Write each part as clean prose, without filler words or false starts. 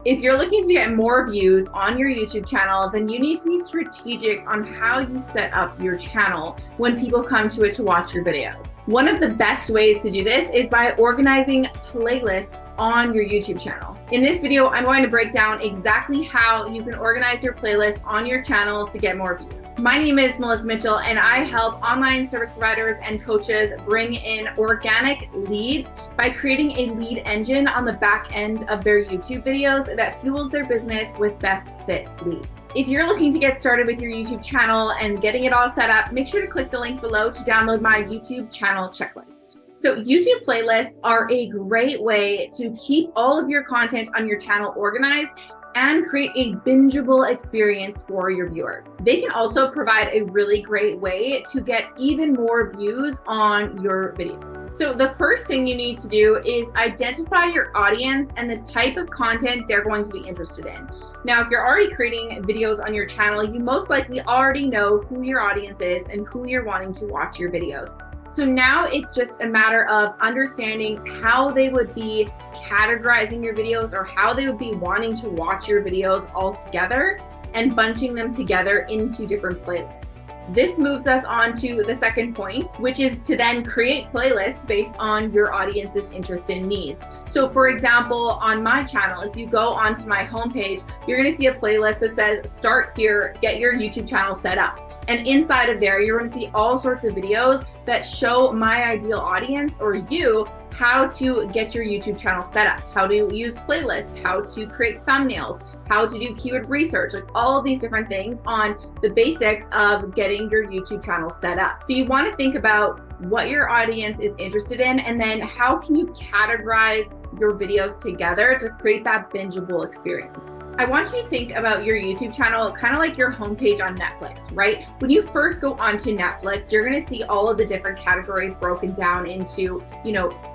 If you're looking to get more views on your YouTube channel, then you need to be strategic on how you set up your channel when people come to it to watch your videos. One of the best ways to do this is by organizing playlists on your YouTube channel. In this video, I'm going to break down exactly how you can organize your playlist on your channel to get more views. My name is Melissa Mitchell, and I help online service providers and coaches bring in organic leads by creating a lead engine on the back end of their YouTube videos that fuels their business with best fit leads. If you're looking to get started with your YouTube channel and getting it all set up, make sure to click the link below to download my YouTube channel checklist. So YouTube playlists are a great way to keep all of your content on your channel organized and create a bingeable experience for your viewers. They can also provide a really great way to get even more views on your videos. So the first thing you need to do is identify your audience and the type of content they're going to be interested in. Now, if you're already creating videos on your channel, you most likely already know who your audience is and who you're wanting to watch your videos. So now it's just a matter of understanding how they would be categorizing your videos or how they would be wanting to watch your videos all together and bunching them together into different playlists. This moves us on to the second point, which is to then create playlists based on your audience's interest and needs. So for example, on my channel, if you go onto my homepage, you're gonna see a playlist that says, start here, get your YouTube channel set up. And inside of there, you're going to see all sorts of videos that show my ideal audience or you how to get your YouTube channel set up, how to use playlists, how to create thumbnails, how to do keyword research, like all of these different things on the basics of getting your YouTube channel set up. So you want to think about what your audience is interested in, and then how can you categorize your videos together to create that bingeable experience. I want you to think about your YouTube channel kind of like your homepage on Netflix, right? When you first go onto Netflix, you're going to see all of the different categories broken down into,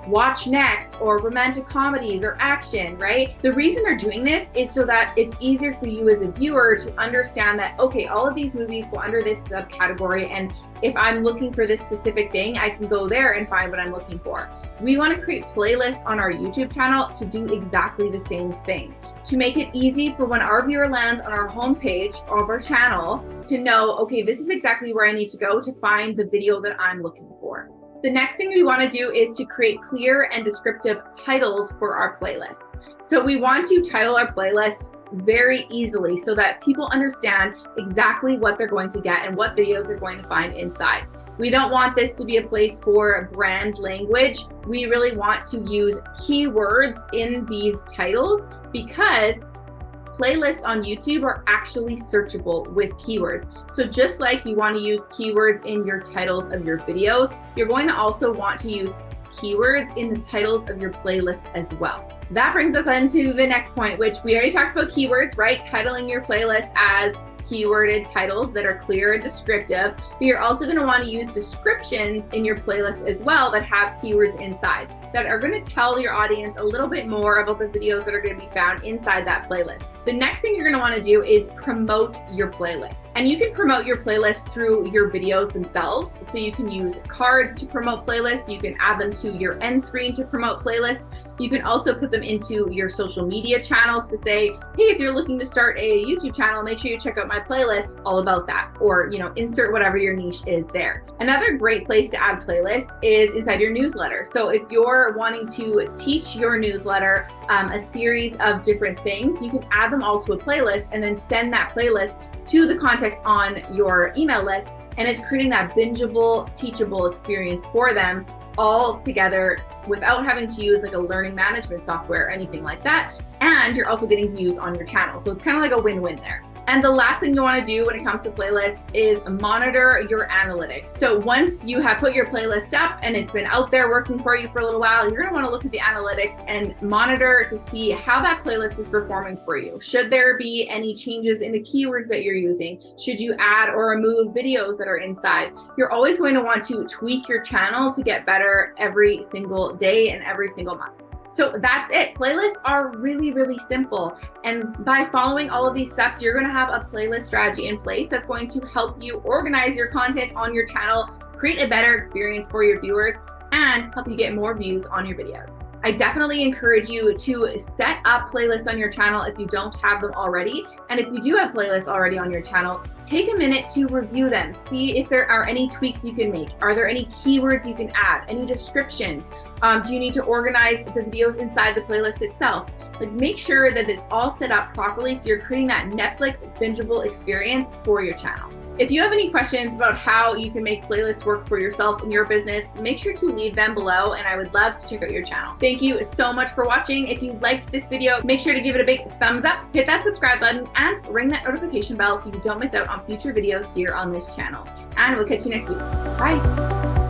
watch next or romantic comedies or action, right? The reason they're doing this is so that it's easier for you as a viewer to understand that, okay, all of these movies go under this subcategory, and if I'm looking for this specific thing, I can go there and find what I'm looking for. We want to create playlists on our YouTube channel to do exactly the same thing, to make it easy for when our viewer lands on our homepage of our channel to know, okay, this is exactly where I need to go to find the video that I'm looking for. The next thing we want to do is to create clear and descriptive titles for our playlists. So we want to title our playlists very easily so that people understand exactly what they're going to get and what videos they're going to find inside. We don't want this to be a place for brand language. We really want to use keywords in these titles because playlists on YouTube are actually searchable with keywords. So just like you want to use keywords in your titles of your videos, you're going to also want to use keywords in the titles of your playlists as well. That brings us into the next point, which we already talked about keywords, right? Titling your playlist as keyworded titles that are clear and descriptive, but you're also going to want to use descriptions in your playlist as well that have keywords inside that are going to tell your audience a little bit more about the videos that are going to be found inside that playlist. The next thing you're going to want to do is promote your playlist. And you can promote your playlist through your videos themselves. So you can use cards to promote playlists. You can add them to your end screen to promote playlists. You can also put them into your social media channels to say, hey, if you're looking to start a YouTube channel, make sure you check out my playlist all about that, or insert whatever your niche is there. Another great place to add playlists is inside your newsletter. So if you're wanting to teach your newsletter a series of different things, you can add them all to a playlist and then send that playlist to the contacts on your email list, and it's creating that bingeable, teachable experience for them all together without having to use like a learning management software or anything like that. And you're also getting views on your channel. So it's kind of like a win-win there. And the last thing you want to do when it comes to playlists is monitor your analytics. So once you have put your playlist up and it's been out there working for you for a little while, you're going to want to look at the analytics and monitor to see how that playlist is performing for you. Should there be any changes in the keywords that you're using? Should you add or remove videos that are inside? You're always going to want to tweak your channel to get better every single day and every single month. So that's it. Playlists are really, really simple. And by following all of these steps, you're going to have a playlist strategy in place that's going to help you organize your content on your channel, create a better experience for your viewers, and help you get more views on your videos. I definitely encourage you to set up playlists on your channel if you don't have them already. And if you do have playlists already on your channel, take a minute to review them. See if there are any tweaks you can make. Are there any keywords you can add? Any descriptions? Do you need to organize the videos inside the playlist itself? Like, make sure that it's all set up properly so you're creating that Netflix bingeable experience for your channel. If you have any questions about how you can make playlists work for yourself and your business, make sure to leave them below and I would love to check out your channel. Thank you so much for watching. If you liked this video, make sure to give it a big thumbs up, hit that subscribe button, and ring that notification bell so you don't miss out on future videos here on this channel. And we'll catch you next week. Bye.